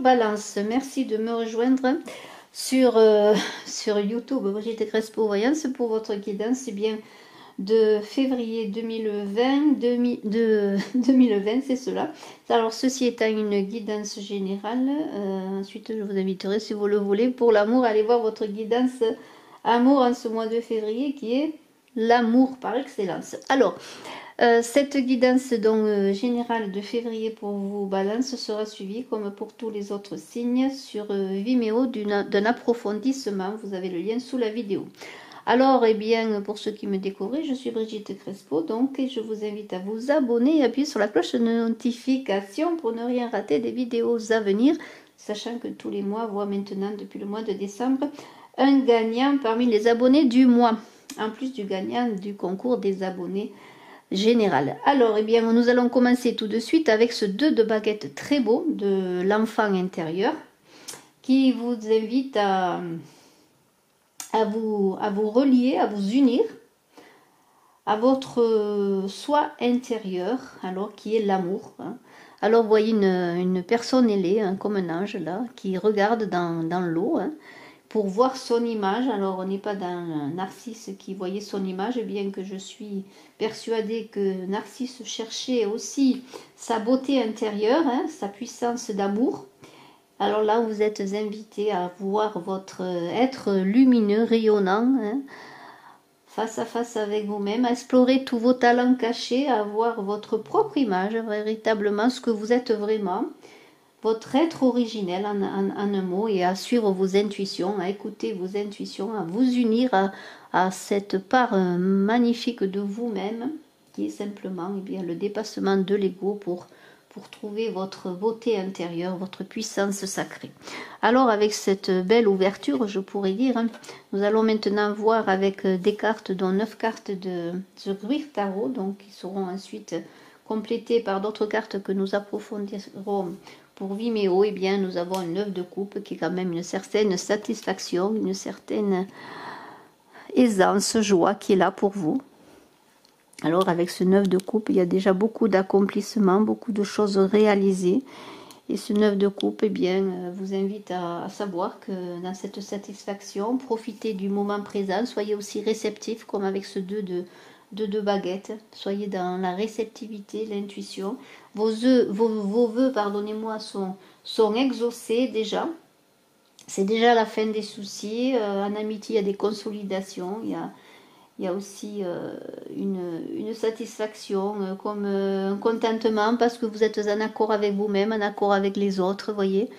Balance, merci de me rejoindre sur, sur YouTube, Brigitte Crespo Voyance, pour votre guidance. C'est bien de février 2020, 2020 c'est cela. Alors, ceci étant une guidance générale, ensuite je vous inviterai, si vous le voulez, pour l'amour, allez voir votre guidance amour en ce mois de février, qui est l'amour par excellence. Alors, cette guidance générale de février pour vous Balance sera suivie, comme pour tous les autres signes, sur Vimeo d'un approfondissement. Vous avez le lien sous la vidéo. Alors, eh bien, pour ceux qui me découvrent, je suis Brigitte Crespo, donc, et je vous invite à vous abonner et appuyer sur la cloche de notification pour ne rien rater des vidéos à venir, sachant que tous les mois, voire maintenant depuis le mois de décembre, un gagnant parmi les abonnés du mois, en plus du gagnant du concours des abonnés général. Alors, eh bien, nous allons commencer tout de suite avec ce 2 de baguette très beau de l'enfant intérieur, qui vous invite à vous relier, à vous unir à votre soi intérieur, alors qui est l'amour. Hein. Alors, vous voyez une personne ailée, hein, comme un ange là, qui regarde dans l'eau, hein, pour voir son image. Alors, on n'est pas dans Narcisse qui voyait son image, bien que je suis persuadée que Narcisse cherchait aussi sa beauté intérieure, hein, sa puissance d'amour. Alors là, vous êtes invité à voir votre être lumineux, rayonnant, hein, face à face avec vous-même, à explorer tous vos talents cachés, à voir votre propre image, véritablement ce que vous êtes vraiment, votre être originel en un mot, et à suivre vos intuitions, à écouter vos intuitions, à vous unir à cette part magnifique de vous-même, qui est simplement eh bien, le dépassement de l'ego pour trouver votre beauté intérieure, votre puissance sacrée. Alors, avec cette belle ouverture, je pourrais dire, hein, nous allons maintenant voir avec des cartes, dont 9 cartes de The Great Tarot, donc qui seront ensuite complétées par d'autres cartes que nous approfondirons pour Vimeo. Eh bien, nous avons une 9 de coupe qui est quand même une certaine satisfaction, une certaine aisance, joie qui est là pour vous. Alors, avec ce 9 de coupe, il y a déjà beaucoup d'accomplissements, beaucoup de choses réalisées. Et ce 9 de coupe, eh bien, vous invite à savoir que dans cette satisfaction, profitez du moment présent, soyez aussi réceptif comme avec ce 2 de baguettes. Soyez dans la réceptivité, l'intuition. Vos vœux, pardonnez-moi, sont exaucés déjà. C'est déjà la fin des soucis. En amitié, il y a des consolidations, il y a aussi une satisfaction, comme un contentement, parce que vous êtes en accord avec vous-même, en accord avec les autres, vous voyez.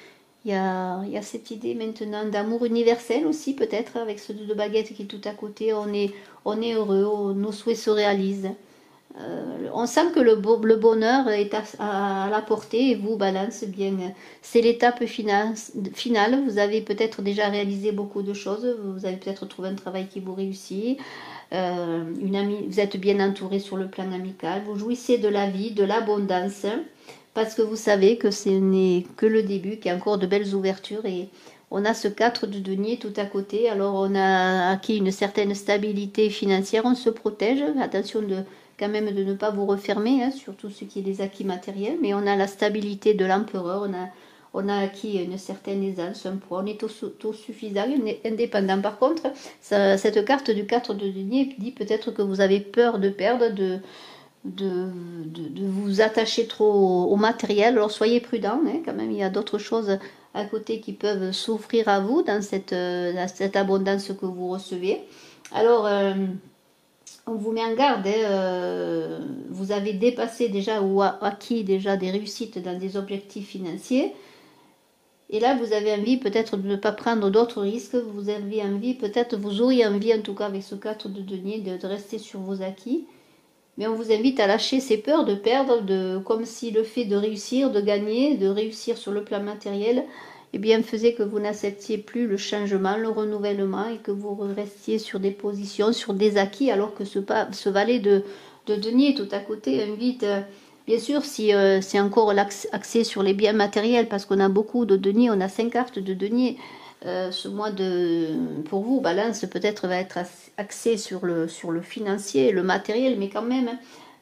Il y a cette idée maintenant d'amour universel aussi, peut-être, avec ce 2 de baguette qui est tout à côté. On est heureux, nos souhaits se réalisent. On sent que le bonheur est à la portée, et vous, Balance, eh bien, c'est l'étape finale. Vous avez peut-être déjà réalisé beaucoup de choses, vous avez peut-être trouvé un travail qui vous réussit, une amie, vous êtes bien entouré sur le plan amical, vous jouissez de la vie, de l'abondance, parce que vous savez que ce n'est que le début, qu'il y a encore de belles ouvertures, et on a ce 4 de denier tout à côté. Alors on a acquis une certaine stabilité financière, on se protège, attention quand même de ne pas vous refermer, hein, sur tout ce qui est des acquis matériels, mais on a la stabilité de l'empereur, on a acquis une certaine aisance, un poids, on est autosuffisant, on est indépendant. Par contre, cette carte du 4 de denier dit peut-être que vous avez peur de perdre, de vous attacher trop au matériel. Alors soyez prudent, hein, quand même, il y a d'autres choses à côté qui peuvent s'offrir à vous dans cette abondance que vous recevez. Alors, on vous met en garde, hein, vous avez dépassé déjà ou acquis déjà des réussites dans des objectifs financiers. Et là, vous avez envie peut-être de ne pas prendre d'autres risques. Vous avez envie, peut-être, vous auriez envie, en tout cas avec ce 4 de denier, de rester sur vos acquis. Mais on vous invite à lâcher ces peurs de perdre, comme si le fait de réussir, de gagner, de réussir sur le plan matériel, eh bien, faisait que vous n'acceptiez plus le changement, le renouvellement, et que vous restiez sur des positions, sur des acquis, alors que ce valet de denier tout à côté invite... Bien sûr, si c'est encore axé sur les biens matériels, parce qu'on a beaucoup de deniers, on a 5 cartes de deniers. Ce mois pour vous, Balance, peut-être va être axé sur le financier, le matériel, mais quand même,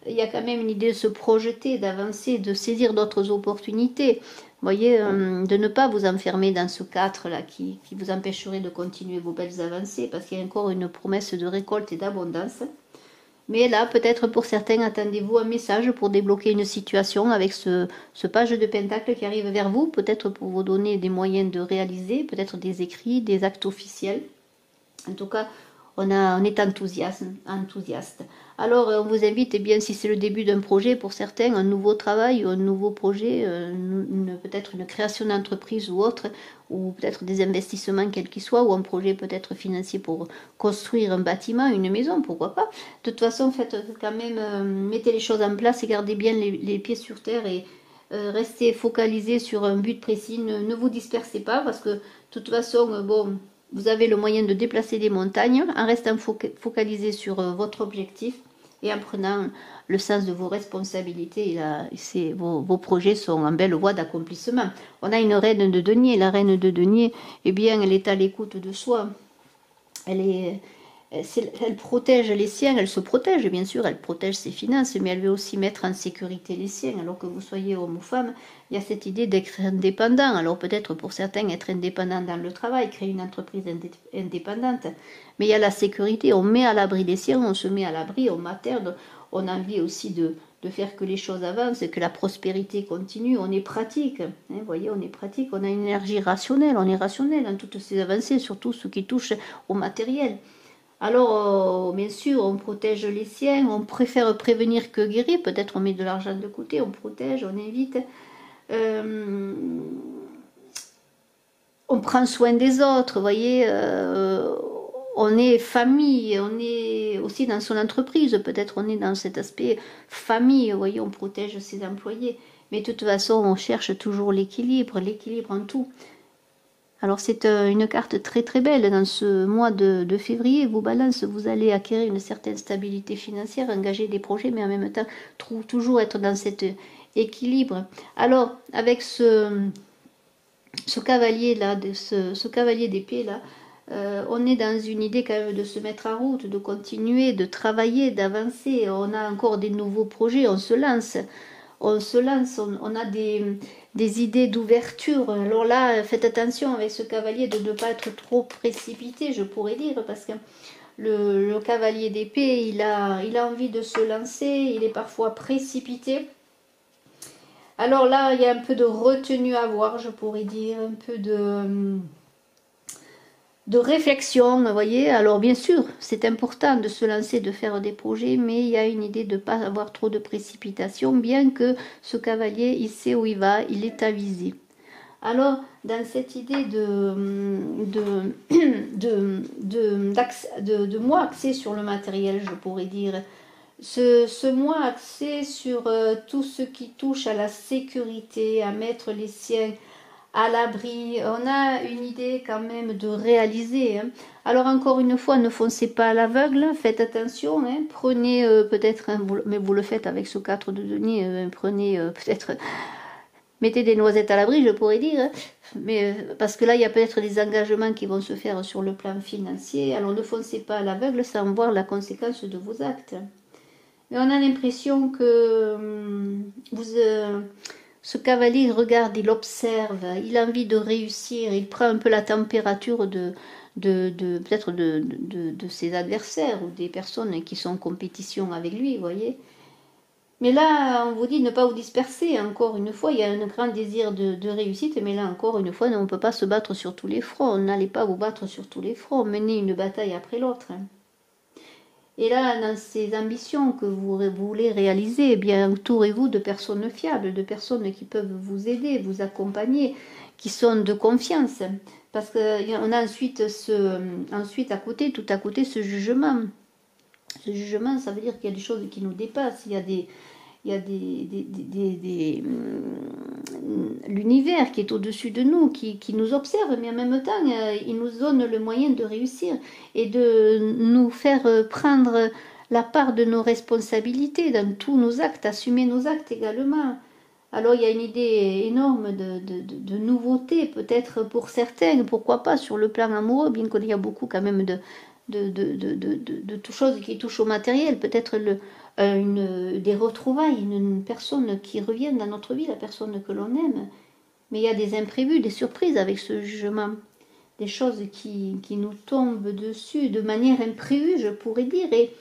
il y a quand même une idée de se projeter, d'avancer, de saisir d'autres opportunités. voyez, de ne pas vous enfermer dans ce cadre-là qui vous empêcherait de continuer vos belles avancées, parce qu'il y a encore une promesse de récolte et d'abondance. Mais là, peut-être pour certains, attendez-vous un message pour débloquer une situation avec ce page de Pentacle qui arrive vers vous, peut-être pour vous donner des moyens de réaliser, peut-être des écrits, des actes officiels. En tout cas, on est enthousiaste. Alors, on vous invite, eh bien, si c'est le début d'un projet, pour certains, un nouveau travail, un nouveau projet, peut-être une création d'entreprise ou autre, ou peut-être des investissements quels qu'ils soient, ou un projet peut-être financier pour construire un bâtiment, une maison, pourquoi pas. De toute façon, faites quand même, mettez les choses en place et gardez bien les pieds sur terre et restez focalisé sur un but précis. Ne vous dispersez pas parce que de toute façon, bon, vous avez le moyen de déplacer des montagnes en restant focalisé sur votre objectif et en prenant le sens de vos responsabilités. Et là, vos projets sont en belle voie d'accomplissement. On a une reine de denier. La reine de denier, eh bien, elle est à l'écoute de soi. Elle protège les siens, elle se protège bien sûr, elle protège ses finances, mais elle veut aussi mettre en sécurité les siens. Alors que vous soyez homme ou femme, il y a cette idée d'être indépendant. Alors peut-être pour certains être indépendant dans le travail, créer une entreprise indépendante, mais il y a la sécurité, on met à l'abri les siens, on se met à l'abri, on materne, on a envie aussi de faire que les choses avancent, que la prospérité continue, on est pratique, hein, vous voyez, on est pratique, on a une énergie rationnelle, on est rationnel dans toutes ces avancées, surtout ce qui touche au matériel. Alors, bien sûr, on protège les siens, on préfère prévenir que guérir, peut-être on met de l'argent de côté, on protège, on évite. On prend soin des autres, vous voyez, on est famille, on est aussi dans son entreprise, peut-être on est dans cet aspect famille, vous voyez, on protège ses employés. Mais de toute façon, on cherche toujours l'équilibre en tout. Alors c'est une carte très très belle dans ce mois de février. Vous balance, vous allez acquérir une certaine stabilité financière, engager des projets, mais en même temps toujours être dans cet équilibre. Alors avec ce cavalier là, ce cavalier d'épée là, on est dans une idée quand même de se mettre en route, de continuer, de travailler, d'avancer. On a encore des nouveaux projets, on se lance, on a des idées d'ouverture. Alors là, faites attention avec ce cavalier de ne pas être trop précipité, je pourrais dire, parce que le cavalier d'épée, il a envie de se lancer, il est parfois précipité. Alors là, il y a un peu de retenue à avoir, je pourrais dire, un peu de réflexion, vous voyez. Alors bien sûr, c'est important de se lancer, de faire des projets, mais il y a une idée de ne pas avoir trop de précipitation, bien que ce cavalier, il sait où il va, il est avisé. Alors, dans cette idée de moi axé sur le matériel, je pourrais dire, ce mois axé sur tout ce qui touche à la sécurité, à mettre les siens à l'abri, on a une idée quand même de réaliser. Hein. Alors encore une fois, ne foncez pas à l'aveugle, faites attention, hein. Prenez peut-être, mais vous le faites avec ce 4 de denier, prenez peut-être, mettez des noisettes à l'abri, je pourrais dire, hein. Mais parce que là, il y a peut-être des engagements qui vont se faire sur le plan financier, alors ne foncez pas à l'aveugle sans voir la conséquence de vos actes. Mais on a l'impression que ce cavalier, il regarde, il observe, il a envie de réussir, il prend un peu la température peut-être de ses adversaires ou des personnes qui sont en compétition avec lui, vous voyez. Mais là, on vous dit de ne pas vous disperser, encore une fois, il y a un grand désir de réussite, mais là, encore une fois, on ne peut pas se battre sur tous les fronts, n'allez pas vous battre sur tous les fronts, menez une bataille après l'autre. Hein. Et là, dans ces ambitions que vous voulez réaliser, eh bien, entourez-vous de personnes fiables, de personnes qui peuvent vous aider, vous accompagner, qui sont de confiance. Parce qu'on a ensuite, tout à côté, ce jugement. Ce jugement, ça veut dire qu'il y a des choses qui nous dépassent, il y a l'univers qui est au-dessus de nous, qui nous observe, mais en même temps, il nous donne le moyen de réussir et de nous faire prendre la part de nos responsabilités dans tous nos actes, assumer nos actes également. Alors il y a une idée énorme de nouveauté, peut-être pour certains, pourquoi pas sur le plan amoureux, bien qu'il y a beaucoup quand même de choses qui touchent au matériel, peut-être des retrouvailles, une personne qui revient dans notre vie, la personne que l'on aime. Mais il y a des imprévus, des surprises avec ce jugement. Des choses qui nous tombent dessus de manière imprévue, je pourrais dire. Et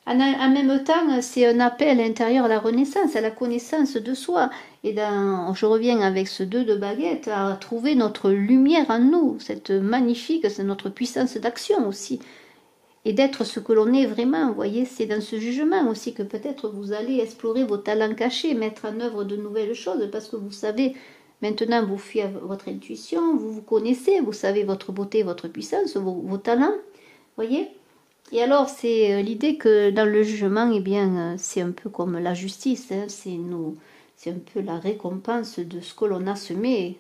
en même temps, c'est un appel intérieur à la renaissance, à la connaissance de soi. Et je reviens avec ce 2 de baguette, à trouver notre lumière en nous, cette magnifique, c'est notre puissance d'action aussi. Et d'être ce que l'on est vraiment, vous voyez, c'est dans ce jugement aussi que peut-être vous allez explorer vos talents cachés, mettre en œuvre de nouvelles choses, parce que vous savez, maintenant vous fiez à votre intuition, vous vous connaissez, vous savez votre beauté, votre puissance, vos talents, vous voyez. Et alors, c'est l'idée que dans le jugement, eh bien, c'est un peu comme la justice, hein, c'est un peu la récompense de ce que l'on a semé.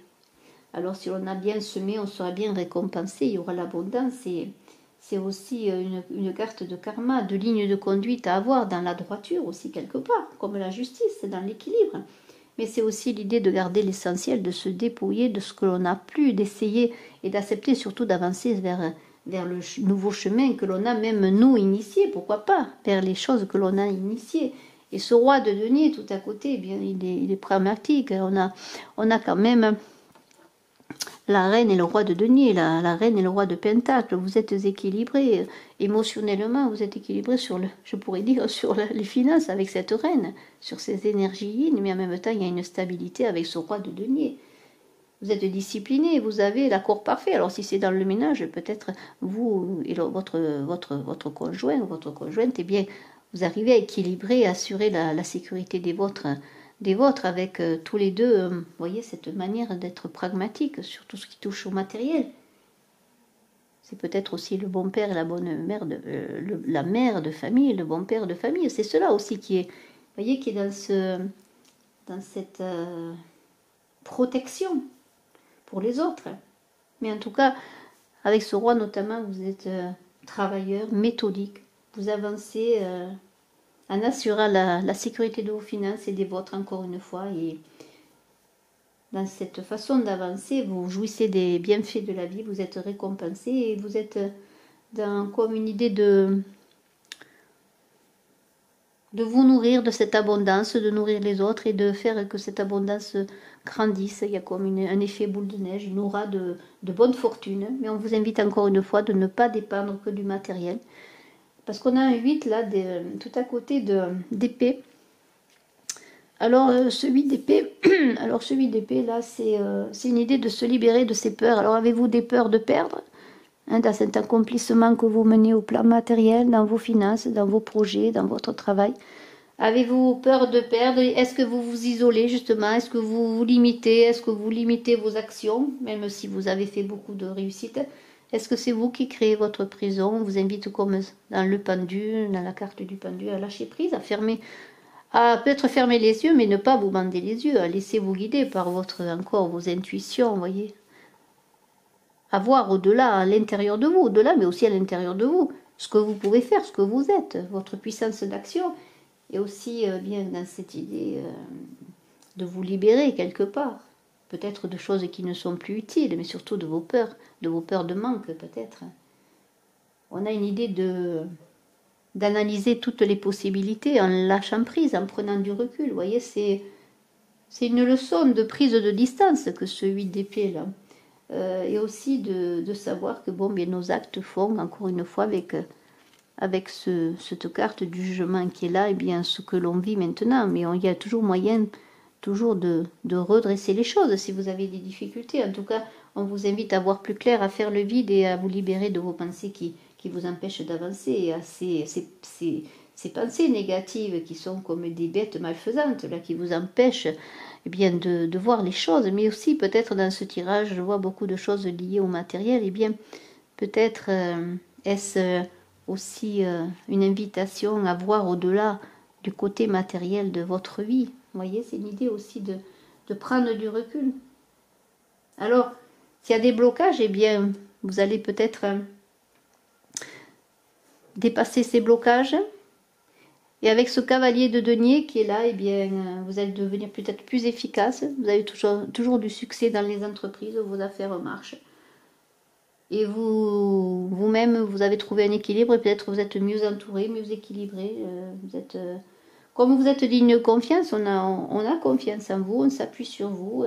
Alors, si l'on a bien semé, on sera bien récompensé, il y aura l'abondance. Et c'est aussi une carte de karma, de ligne de conduite à avoir dans la droiture aussi quelque part, comme la justice, dans l'équilibre. Mais c'est aussi l'idée de garder l'essentiel, de se dépouiller de ce que l'on n'a plus, d'essayer et d'accepter surtout d'avancer vers le nouveau chemin que l'on a même nous initié, pourquoi pas, vers les choses que l'on a initiées. Et ce roi de denier tout à côté, eh bien, il est pragmatique. On a quand même la reine et le roi de denier, la reine et le roi de pentacle. Vous êtes équilibrés émotionnellement, vous êtes équilibrés sur je pourrais dire, sur les finances avec cette reine, sur ces énergies yin, mais en même temps, il y a une stabilité avec ce roi de denier. Vous êtes discipliné, vous avez l'accord parfait. Alors si c'est dans le ménage, peut-être vous et votre conjoint ou votre conjointe, eh bien, vous arrivez à équilibrer, à assurer la sécurité des vôtres avec tous les deux, vous voyez, cette manière d'être pragmatique sur tout ce qui touche au matériel. C'est peut-être aussi le bon père et la bonne mère, la mère de famille, le bon père de famille. C'est cela aussi qui est, vous voyez, qui est dans cette protection pour les autres. Mais en tout cas, avec ce roi notamment, vous êtes travailleur, méthodique. Vous avancez en assurant la sécurité de vos finances et des vôtres encore une fois. Et dans cette façon d'avancer, vous jouissez des bienfaits de la vie, vous êtes récompensé et vous êtes comme une idée de vous nourrir de cette abondance, de nourrir les autres et de faire que cette abondance grandisse. Il y a comme un effet boule de neige, une aura de bonne fortune. Mais on vous invite encore une fois de ne pas dépendre que du matériel. Parce qu'on a un 8 là, tout à côté d'épée. Alors ce 8 d'épée, là, c'est une idée de se libérer de ses peurs. Alors avez-vous des peurs de perdre dans cet accomplissement que vous menez au plan matériel, dans vos finances, dans vos projets, dans votre travail? Avez-vous peur de perdre? Est-ce que vous vous isolez justement? Est-ce que vous vous limitez? Est-ce que vous limitez vos actions, même si vous avez fait beaucoup de réussite? Est-ce que c'est vous qui créez votre prison? On vous invite comme dans le pendu, dans la carte du pendu, à lâcher prise, à peut-être fermer les yeux, mais ne pas vous bander les yeux, à laisser vous guider par vos intuitions, vous voyez. À voir au-delà, à l'intérieur de vous, au-delà, mais aussi à l'intérieur de vous, ce que vous pouvez faire, ce que vous êtes, votre puissance d'action, et aussi bien dans cette idée de vous libérer quelque part, peut-être de choses qui ne sont plus utiles, mais surtout de vos peurs de manque peut-être. On a une idée d'analyser toutes les possibilités en lâchant prise, en prenant du recul, vous voyez, c'est une leçon de prise de distance que ce 8 d'épée là. Et aussi de savoir que bon, bien, nos actes font, encore une fois, avec cette carte du jugement qui est là, et bien ce que l'on vit maintenant. Mais il y a toujours moyen de redresser les choses si vous avez des difficultés. En tout cas, on vous invite à voir plus clair, à faire le vide et à vous libérer de vos pensées qui vous empêchent d'avancer, et à ces pensées négatives qui sont comme des bêtes malfaisantes, là, qui vous empêchent eh bien, de voir les choses. Mais aussi, peut-être dans ce tirage, je vois beaucoup de choses liées au matériel. Eh bien, peut-être est-ce aussi une invitation à voir au-delà du côté matériel de votre vie. Vous voyez, c'est une idée aussi de prendre du recul. Alors, s'il y a des blocages, eh bien, vous allez peut-être dépasser ces blocages. Et avec ce cavalier de denier qui est là, eh bien, vous allez devenir peut-être plus efficace. Vous avez toujours du succès dans les entreprises où vos affaires marchent. Et vous-même, vous avez trouvé un équilibre et peut-être vous êtes mieux entouré, mieux équilibré. Comme vous êtes digne de confiance, on a confiance en vous, on s'appuie sur vous.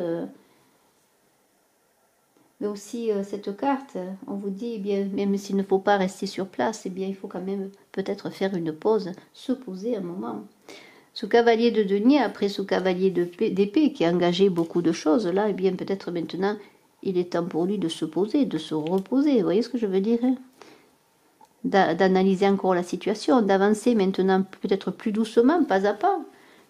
Mais aussi cette carte, on vous dit, eh bien, même s'il ne faut pas rester sur place, eh bien, il faut quand même peut-être faire une pause, se poser un moment. Ce cavalier de denier, après ce cavalier d'épée qui a engagé beaucoup de choses, là, eh bien, peut-être maintenant, il est temps pour lui de se poser, de se reposer. Vous voyez ce que je veux dire, hein? D'analyser encore la situation, d'avancer maintenant peut-être plus doucement, pas à pas.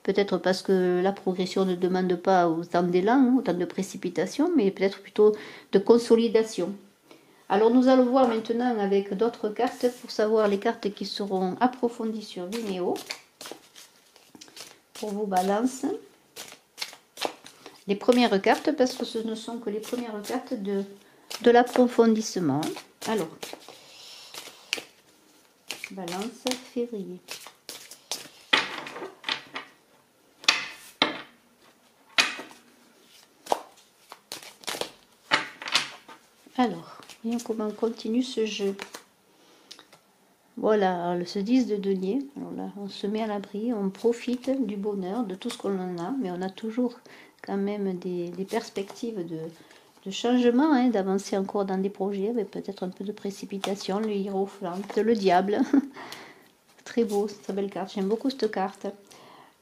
Peut-être parce que la progression ne demande pas autant d'élan, autant de précipitation, mais peut-être plutôt de consolidation. Alors nous allons voir maintenant avec d'autres cartes pour savoir les cartes qui seront approfondies sur Vimeo. Pour vos balances. Les premières cartes, parce que ce ne sont que les premières cartes de l'approfondissement. Alors, balance février. Alors, voyons comment on continue ce jeu. Voilà, ce 10 de denier. Alors là, on se met à l'abri, on profite du bonheur, de tout ce qu'on en a, mais on a toujours quand même des perspectives de changement, hein, d'avancer encore dans des projets avec peut-être un peu de précipitation. Le hiérophante, le diable. Très beau, très belle carte. J'aime beaucoup cette carte.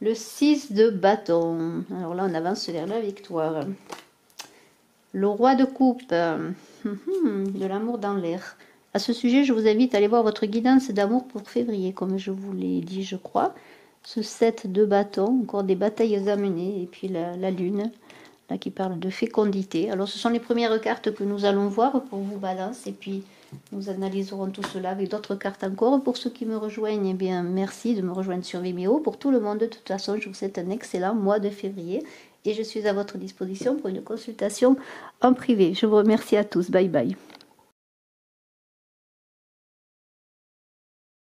Le 6 de bâton. Alors là, on avance vers la victoire. Le roi de coupe. De l'amour dans l'air. À ce sujet, je vous invite à aller voir votre guidance d'amour pour février, comme je vous l'ai dit, je crois. Ce 7 de bâton, encore des batailles à mener, et puis la lune, là qui parle de fécondité. Alors, ce sont les premières cartes que nous allons voir pour vous, Balance, et puis nous analyserons tout cela avec d'autres cartes encore. Pour ceux qui me rejoignent, eh bien, merci de me rejoindre sur Vimeo. Pour tout le monde, de toute façon, je vous souhaite un excellent mois de février, et je suis à votre disposition pour une consultation en privé. Je vous remercie à tous. Bye bye.